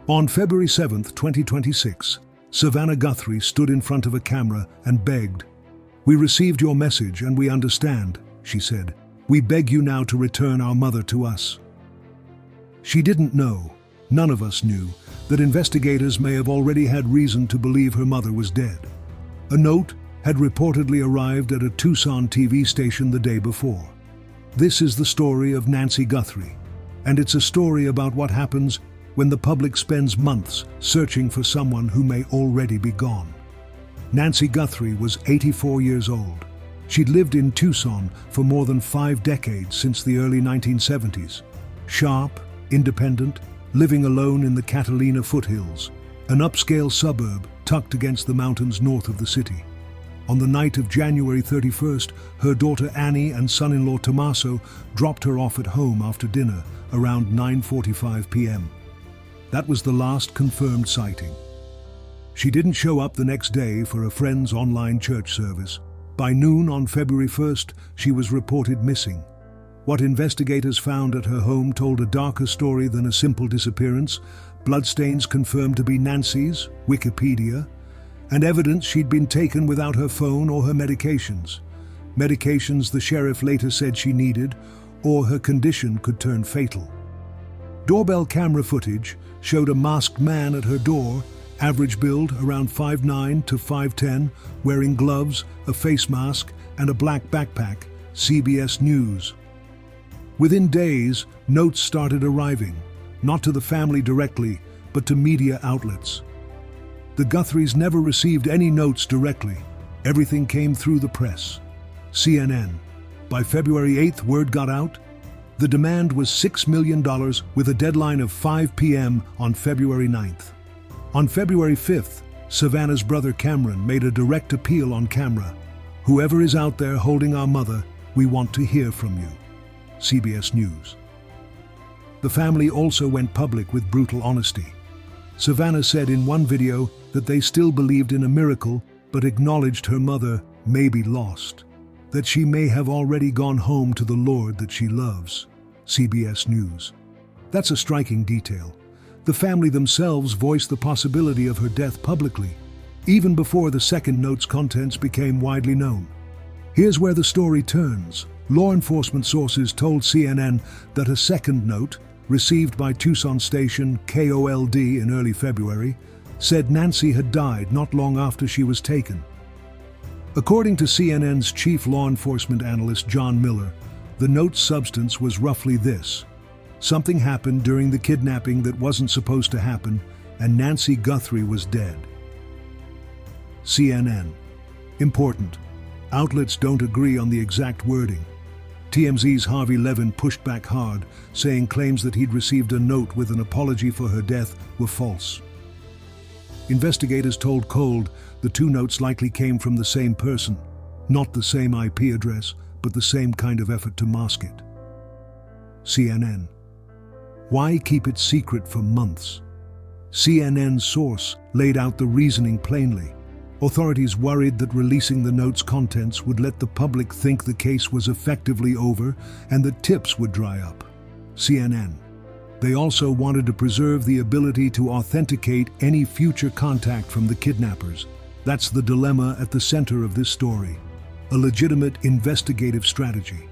On February 7, 2026, Savannah Guthrie stood in front of a camera and begged. "We received your message and we understand," she said. "We beg you now to return our mother to us." She didn't know, none of us knew, that investigators may have already had reason to believe her mother was dead. A note had reportedly arrived at a Tucson TV station the day before. This is the story of Nancy Guthrie, and it's a story about what happens when the public spends months searching for someone who may already be gone. Nancy Guthrie was 84 years old. She'd lived in Tucson for more than 5 decades since the early 1970s. Sharp, independent, living alone in the Catalina foothills, an upscale suburb tucked against the mountains north of the city. On the night of January 31st, her daughter Annie and son-in-law Tommaso dropped her off at home after dinner around 9:45 p.m. That was the last confirmed sighting. She didn't show up the next day for a friend's online church service. By noon on February 1st, she was reported missing. What investigators found at her home told a darker story than a simple disappearance. Bloodstains confirmed to be Nancy's, Wikipedia, and evidence she'd been taken without her phone or her medications. Medications the sheriff later said she needed, or her condition could turn fatal. Doorbell camera footage showed a masked man at her door, average build around 5'9" to 5'10", wearing gloves, a face mask, and a black backpack, CBS News. Within days, notes started arriving, not to the family directly, but to media outlets. The Guthries never received any notes directly. Everything came through the press. CNN. By February 8th, word got out. The demand was $6 million with a deadline of 5 p.m. on February 9th. On February 5th, Savannah's brother Cameron made a direct appeal on camera. "Whoever is out there holding our mother, we want to hear from you." CBS News. The family also went public with brutal honesty. Savannah said in one video that they still believed in a miracle, but acknowledged her mother may be lost, that she may have already gone home to the Lord that she loves. CBS News. That's a striking detail. The family themselves voiced the possibility of her death publicly, even before the second note's contents became widely known. Here's where the story turns. Law enforcement sources told CNN that a second note, received by Tucson station KOLD in early February, said Nancy had died not long after she was taken. According to CNN's chief law enforcement analyst John Miller, the note's substance was roughly this: something happened during the kidnapping that wasn't supposed to happen, and Nancy Guthrie was dead. CNN. Important. Outlets don't agree on the exact wording. TMZ's Harvey Levin pushed back hard, saying claims that he'd received a note with an apology for her death were false. Investigators told Cold the 2 notes likely came from the same person, not the same IP address, but the same kind of effort to mask it. CNN. Why keep it secret for months? CNN's source laid out the reasoning plainly. Authorities worried that releasing the note's contents would let the public think the case was effectively over and that tips would dry up. CNN. They also wanted to preserve the ability to authenticate any future contact from the kidnappers. That's the dilemma at the center of this story. A legitimate investigative strategy.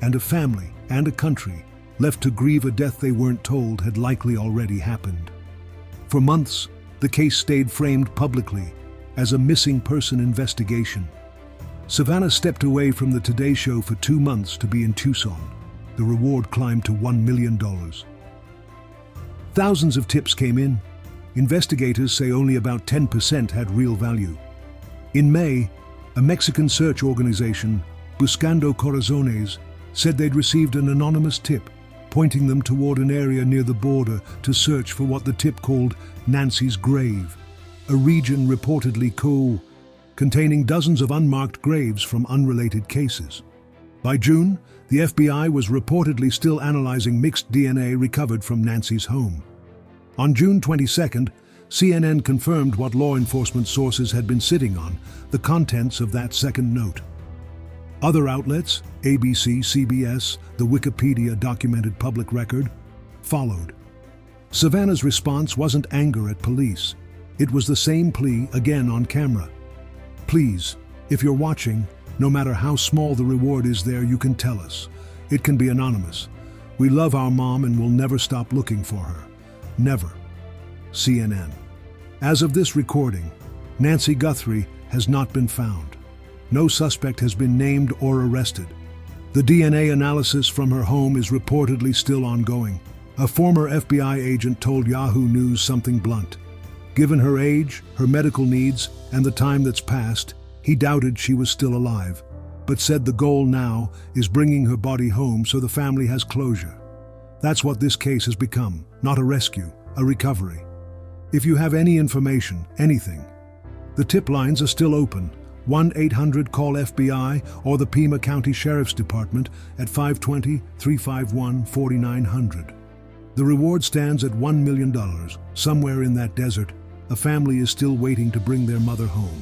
And a family and a country left to grieve a death they weren't told had likely already happened. For months, the case stayed framed publicly as a missing person investigation. Savannah stepped away from the Today Show for 2 months to be in Tucson. The reward climbed to $1 million. Thousands of tips came in. Investigators say only about 10% had real value. In May, a Mexican search organization, Buscando Corazones, said they'd received an anonymous tip, pointing them toward an area near the border to search for what the tip called Nancy's grave, a region reportedly containing dozens of unmarked graves from unrelated cases. By June, the FBI was reportedly still analyzing mixed DNA recovered from Nancy's home. On June 22nd, CNN confirmed what law enforcement sources had been sitting on, the contents of that second note. Other outlets, ABC, CBS, the Wikipedia documented public record, followed. Savannah's response wasn't anger at police. It was the same plea again on camera. Please, if you're watching, no matter how small the reward is there, you can tell us. It can be anonymous. We love our mom and will never stop looking for her. Never. CNN. As of this recording, Nancy Guthrie has not been found. No suspect has been named or arrested. The DNA analysis from her home is reportedly still ongoing. A former FBI agent told Yahoo News something blunt. Given her age, her medical needs, and the time that's passed, he doubted she was still alive, but said the goal now is bringing her body home so the family has closure. That's what this case has become, not a rescue, a recovery. If you have any information, anything, the tip lines are still open. 1-800-CALL-FBI or the Pima County Sheriff's Department at 520-351-4900. The reward stands at $1 million. Somewhere in that desert, a family is still waiting to bring their mother home.